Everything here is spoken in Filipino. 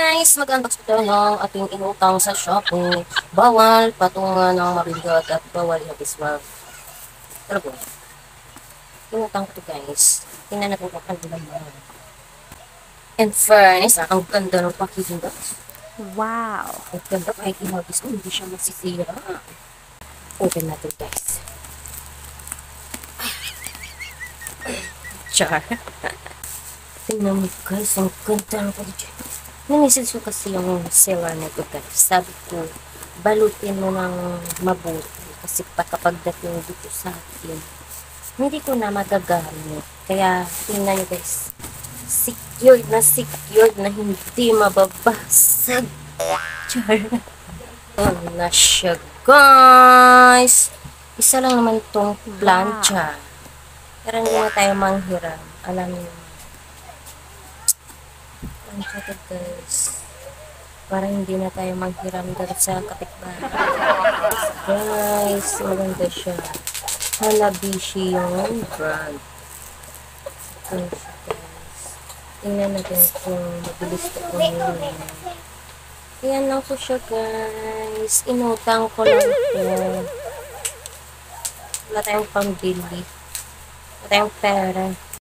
guys! Mag-unbox po tayo ng ating inutang sa Shopee. Bawal patungan ng mabigat at bawal ihabiswag. Pero po, inutang ko to guys. Tingnan natin kung ano naman. And fairness, ang ganda ng packaging guys. Wow! Ang ganda kahit ihabis mo, hindi siya masisira. Open natin guys. Char. Tingnan mo guys, ang ganda ng packaging. Namisis ko kasi yung seller nito guys. Sabi ko, balutin mo ng mabuti. Kasi kapag dating dito sa akin, hindi ko na magagamit. Kaya, tingnan nyo guys. Secured na hindi mababasag. Char. Ano na siya guys. Isa lang naman itong plancha. Pero hindi na tayo manghiram. Alam niyo. Plancha to guys. Para hindi na tayo maghiram dito sa kapitbahay. Guys, maganda siya. Hanabishi yung brand. Ito siya guys. Tingnan natin kung mabilis ito po yun. Ayan lang po siya guys. Inutang ko lang ito. Wala tayong pambili. Wala tayong pera.